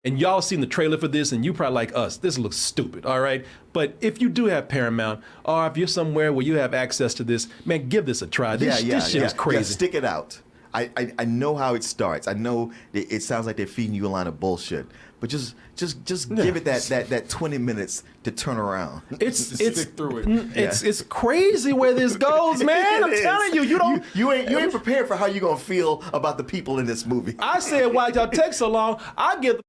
And y'all seen the trailer for this, and you probably like us. This looks stupid, all right? But if you do have Paramount, or if you're somewhere where you have access to this, man, give this a try. This shit is crazy. Yeah, stick it out. I know how it starts. I know it sounds like they're feeding you a line of bullshit, but just give it that 20 minutes to turn around. Stick through it. It's crazy where this goes, man. I'm telling you, you ain't prepared for how you gonna feel about the people in this movie. I said, why y'all take so long? I give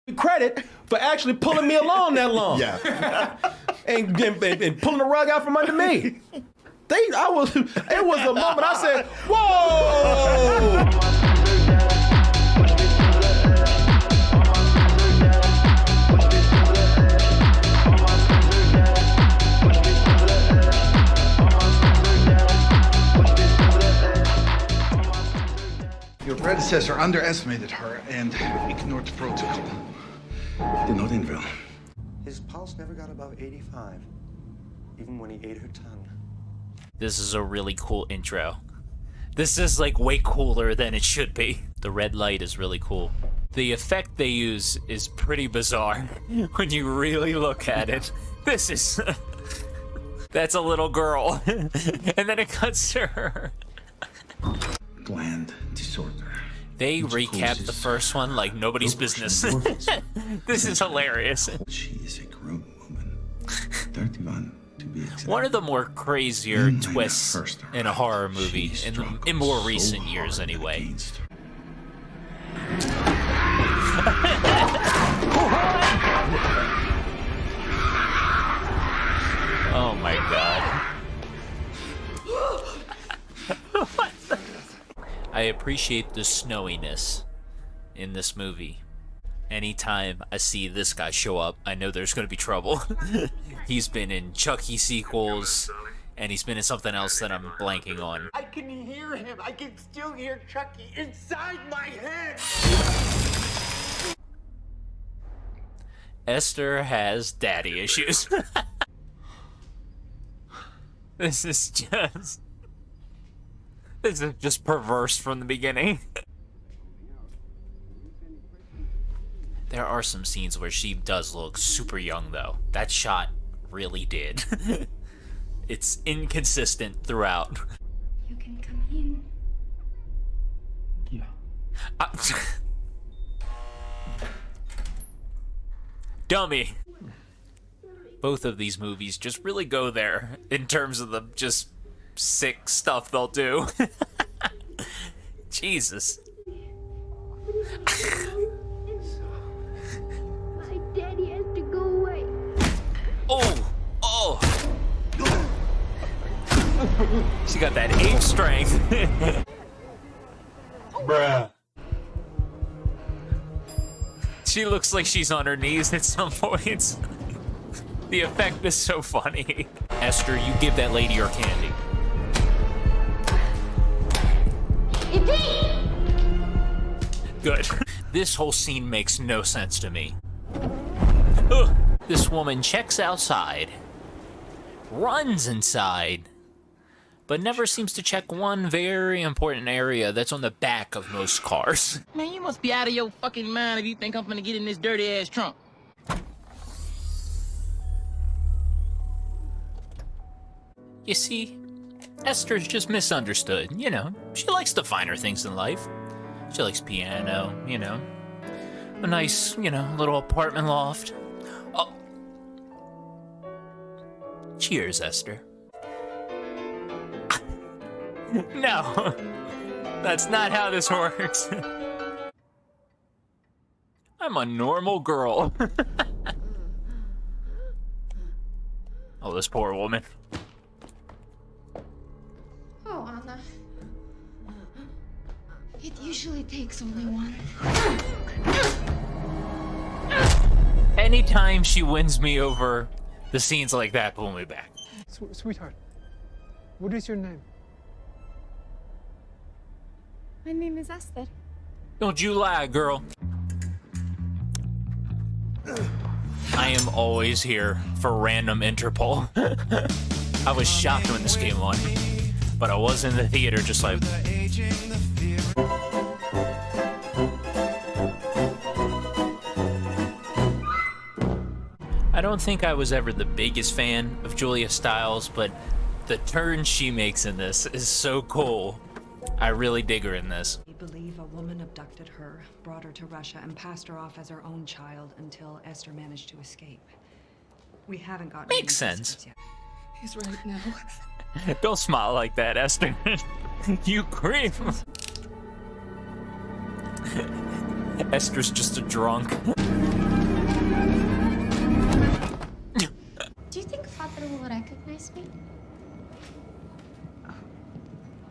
the credit for actually pulling me along that long. Yeah. and pulling the rug out from under me. It was a moment I said, whoa! Your predecessor underestimated her and ignored the protocol. Didn't know Denville. His pulse never got above 85, even when he ate her tongue. This is a really cool intro. This is like way cooler than it should be. The red light is really cool. The effect they use is pretty bizarre when you really look at it. This is... That's a little girl. And then it cuts to her. Gland disorder. They recapped the first one like nobody's business. This is hilarious. She is a grown woman. 31 to be exact. One of the more crazier twists in a horror movie, in more recent years anyway. Oh my god. I appreciate the snowiness in this movie. Anytime I see this guy show up, I know there's gonna be trouble. He's been in Chucky sequels, and he's been in something else that I'm blanking on. I can hear him. I can still hear Chucky inside my head. Esther has daddy issues. This is just perverse from the beginning. There are some scenes where she does look super young, though. That shot really did. It's inconsistent throughout. You can come in. Yeah. Dummy. Both of these movies just really go there in terms of the just sick stuff they'll do. Jesus. My daddy has to go away. Oh! She got that ape strength. Bruh. She looks like she's on her knees at some points. The effect is so funny. Esther, you give that lady your candy. Good. This whole scene makes no sense to me. Ugh. This woman checks outside, runs inside, but never seems to check one very important area that's on the back of most cars. Man, you must be out of your fucking mind if you think I'm gonna get in this dirty ass trunk. You see, Esther's just misunderstood, you know. She likes the finer things in life. She likes piano, you know. A nice, you know, little apartment loft. Oh. Cheers, Esther. No. That's not how this works. I'm a normal girl. Oh, this poor woman. Oh, Anna. It usually takes only one. Anytime she wins me over, the scenes like that pull me back. Sweetheart, what is your name? My name is Esther. Don't you lie, girl. I am always here for random Interpol. I was shocked when this came on, but I was in the theater just like... I don't think I was ever the biggest fan of Julia Stiles, but the turn she makes in this is so cool. I really dig her in this. We believe a woman abducted her, brought her to Russia, and passed her off as her own child until Esther managed to escape. We haven't gotten Makes sense. Yet. He's right now. Don't smile like that, Esther. You creep. Esther's just a drunk. Do you think Father will recognize me?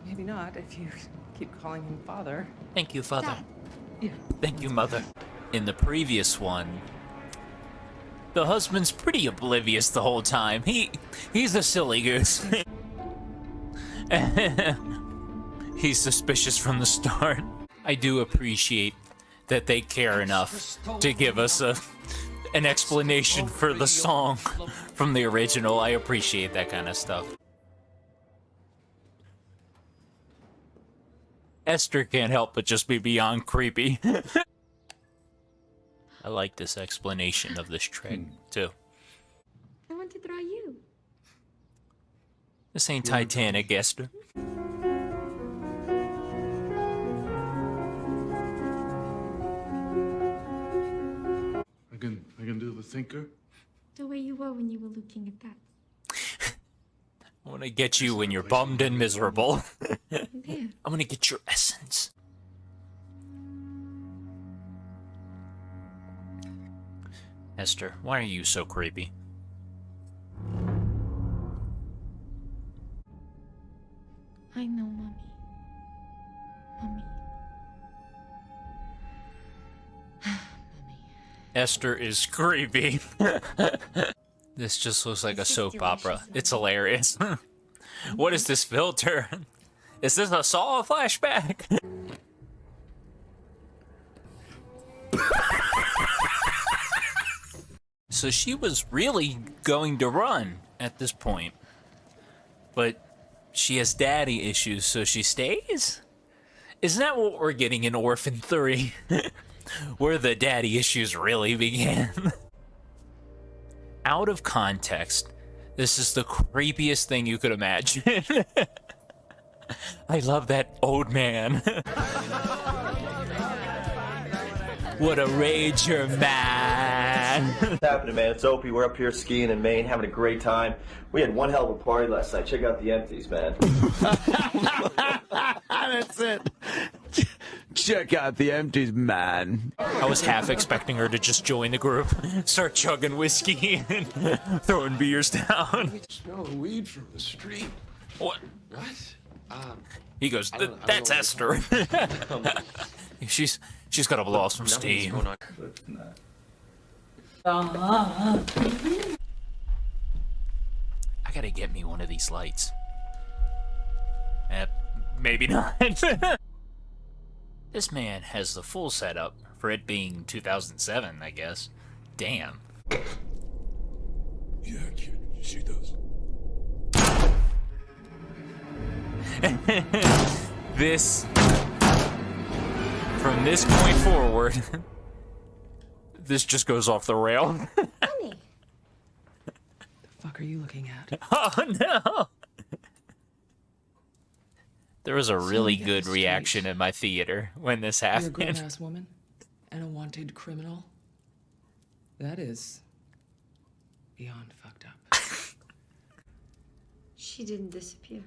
Maybe not if you keep calling him father. Thank you, Father. Dad. Yeah. Thank you, Mother. In the previous one, the husband's pretty oblivious the whole time. He's a silly goose. He's suspicious from the start. I do appreciate that they care enough to give us an explanation for the song from the original. I appreciate that kind of stuff. Esther can't help but just be beyond creepy. I like this explanation of this trick, too. I want to draw you. This ain't Titanic, Esther. I can do the thinker. The way you were when you were looking at that. I want to get you when you're bummed and miserable. There. I'm gonna get your essence. Esther, why are you so creepy? I know, Mommy. Mommy. Esther is creepy. This just looks like a soap opera. It's hilarious. What is this filter? Is this a Saw flashback? So she was really going to run at this point. But she has daddy issues, so she stays? Isn't that what we're getting in Orphan 3? Where the daddy issues really began? Out of context, this is the creepiest thing you could imagine. I love that old man. What a rager, man. What's happening, man? It's Opie. We're up here skiing in Maine, having a great time. We had one hell of a party last night. Check out the empties, man. That's it. Check out the empties, man. I was half expecting her to just join the group, start chugging whiskey and throwing beers down. Smell the weed from the street. What? What? He goes, that's Esther. She's got to blow off some steam. I gotta get me one of these lights. Maybe not. This man has the full setup for it being 2007, I guess. Damn. Yeah, kid, she does. This, from this point forward, this just goes off the rail. Honey. The fuck are you looking at? Oh no! There was a really good straight. reaction in my theater when this You're a happened. grown-ass woman and a wanted criminal. That is beyond fucked up. She didn't disappear.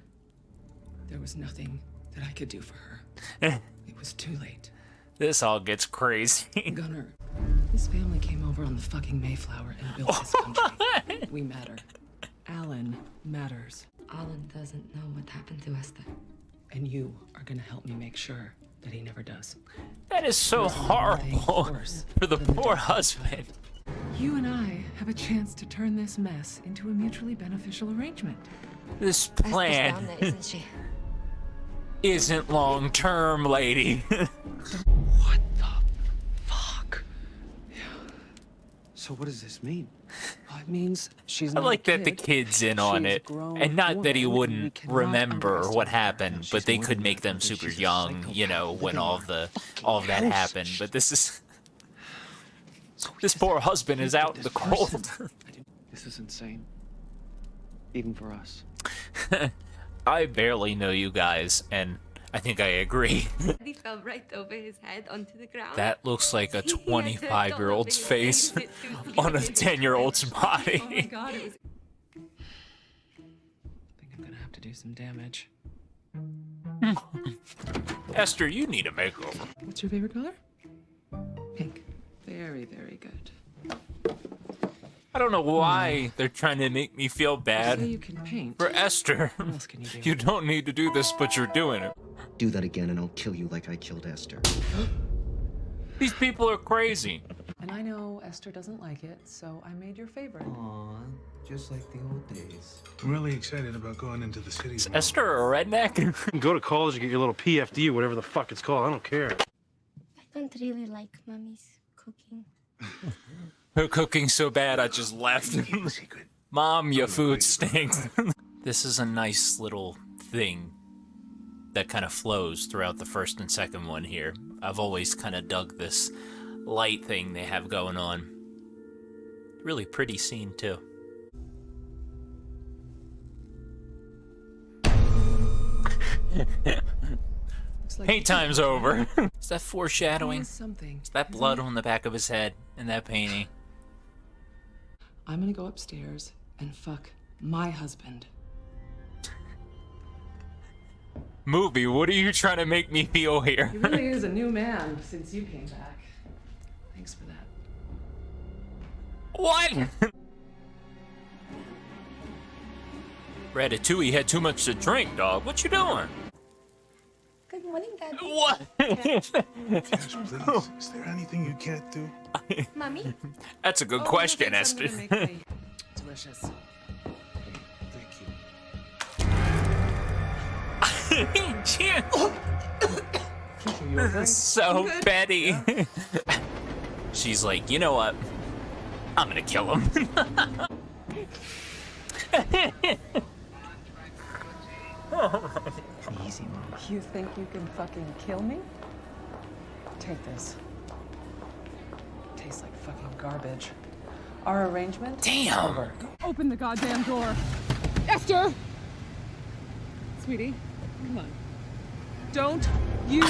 There was nothing that I could do for her. It was too late. This all gets crazy. Gunnar, his family came over on the fucking Mayflower and built this country. We matter. Alan matters. Alan doesn't know what happened to Esther. And you are gonna help me make sure that he never does. That is so There's nothing horrible worse for the than the poor darkness. husband. You and I have a chance to turn this mess into a mutually beneficial arrangement. This Esther's plan down there, isn't she? isn't long term, lady. What the fuck? So what does this mean? Well, it means she's I not like a that the kid. kid's in on She's a it. grown And not that he woman, and we wouldn't cannot remember underestimate what her. happened, She's but they more could than make that, them because super she's a young, you know, psychopath. when Look all at of that house. happened. But this poor husband is out in the cold. I is insane. Even for us. I barely know you guys, and I think I agree. He fell right over his head onto the ground. That looks like a 25-year-old's face on a 10-year-old's body. Oh my god, it was... I think I'm gonna have to do some damage. Esther, you need a makeover. What's your favorite color? Pink. Very, very good. I don't know why they're trying to make me feel bad So you can paint. for Esther. What else can you do? You don't need to do this, but you're doing it. Do that again and I'll kill you like I killed Esther. These people are crazy. And I know Esther doesn't like it, so I made your favorite. Aw, just like the old days. I'm really excited about going into the city. Is Esther a redneck? Go to college and get your little PFD or whatever the fuck it's called. I don't care. I don't really like Mommy's cooking. Her cooking's so bad, I just left. Mom, your food stinks. This is a nice little thing that kind of flows throughout the first and second one here. I've always kind of dug this light thing they have going on. Really pretty scene, too. Paint time's over. Is that foreshadowing? Something. Is that blood on the back of his head in that painting? I'm gonna go upstairs and fuck my husband. Movie, what are you trying to make me feel here? He really is a new man since you came back. Thanks for that. What? Ratatouille had too much to drink, dog. What you doing? Good morning, Daddy. What? Yes, please. Is there anything you can't do? Mommy? That's a good question, thanks, Esther. I'm gonna make me delicious. Thank you. This is so Betty. She's like, you know what? I'm gonna kill him. Easy, Mom. You think you can fucking kill me? Take this. Tastes like fucking garbage. Our arrangement? Damn. Over. Open the goddamn door. Esther! Sweetie, come on. Don't you...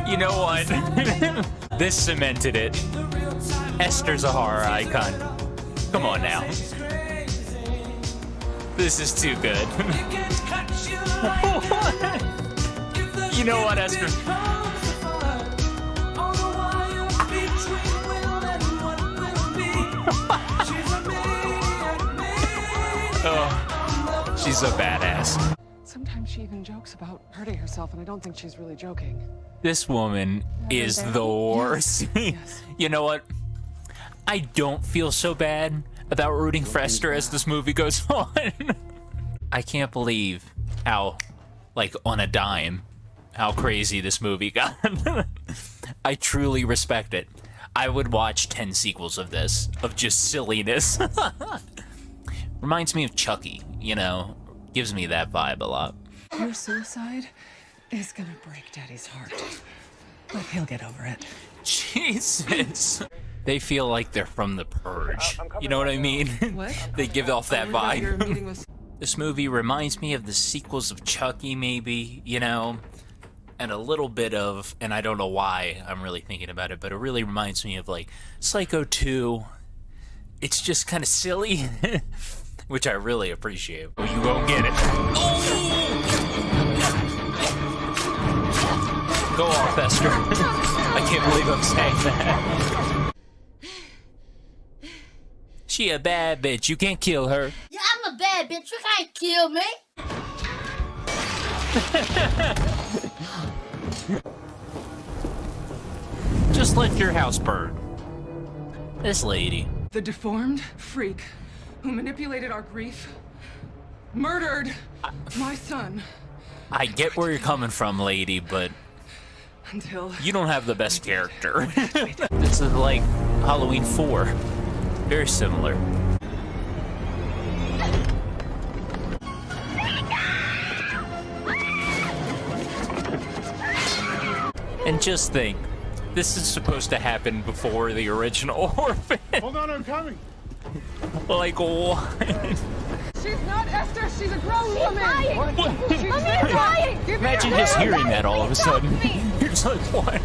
You know what? This cemented it. Esther's a horror icon. Come on now. This is too good. You know what, Esther? Oh, she's a badass. Sometimes she even jokes about hurting herself, and I don't think she's really joking. This woman is the worst. Yes. You know what? I don't feel so bad about rooting for Esther as this movie goes on. I can't believe how, like, on a dime, how crazy this movie got. I truly respect it. I would watch 10 sequels of this, of just silliness. Reminds me of Chucky, you know? Gives me that vibe a lot. Your suicide is gonna break Daddy's heart. But he'll get over it. Jesus. They feel like they're from The Purge. You know what I mean? What? They give off that Your vibe. meeting was... This movie reminds me of the sequels of Chucky, maybe, you know? And a little bit of, and I don't know why I'm really thinking about it, but it really reminds me of, like, Psycho 2. It's just kind of silly, which I really appreciate. Oh, you go get it. Oh! Go off, Esther. I can't believe I'm saying that. She a bad bitch. You can't kill her. Yeah, I'm a bad bitch. You can't kill me. Just let your house burn. This lady. The deformed freak who manipulated our grief, murdered my son. I get where you're coming from, lady, but Until you don't have the best character. This is like Halloween 4. Very similar. And just think, This is supposed to happen before the original Orphan. Hold on, I'm coming. Like, what? She's not Esther. She's a grown woman. She's lying. Imagine just hearing that all of a sudden. You're just like, what?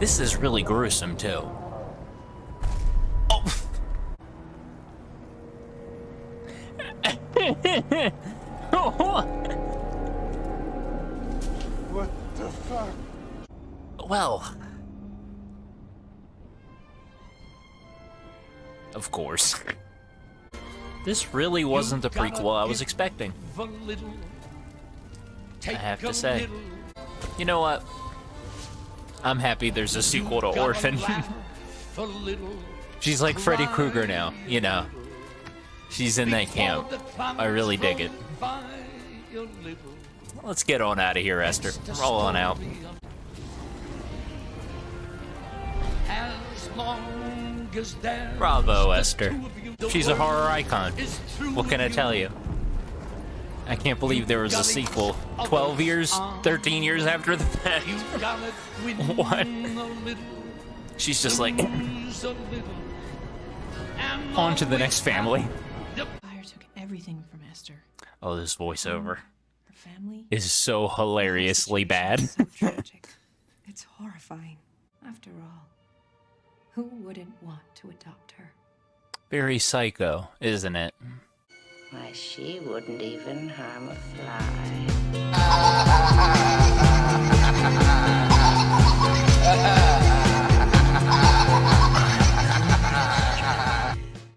This is really gruesome, too. Oh. What the fuck? Well, of course. This really wasn't the prequel I was expecting. I have to say. You know what? I'm happy there's a sequel to Orphan. She's like Freddy Krueger now, you know. She's in that camp. I really dig it. Let's get on out of here, Esther. Roll on out. Bravo, Esther. She's a horror icon. What can I tell you? I can't believe there was a sequel 12 years, 13 years after the fact. What? She's just like, on to the next family. Fire took everything from Esther. Oh, this voiceover Her family is so hilariously bad. So tragic. It's horrifying. After all, who wouldn't want to adopt her? Very psycho, isn't it? Why, she wouldn't even harm a fly.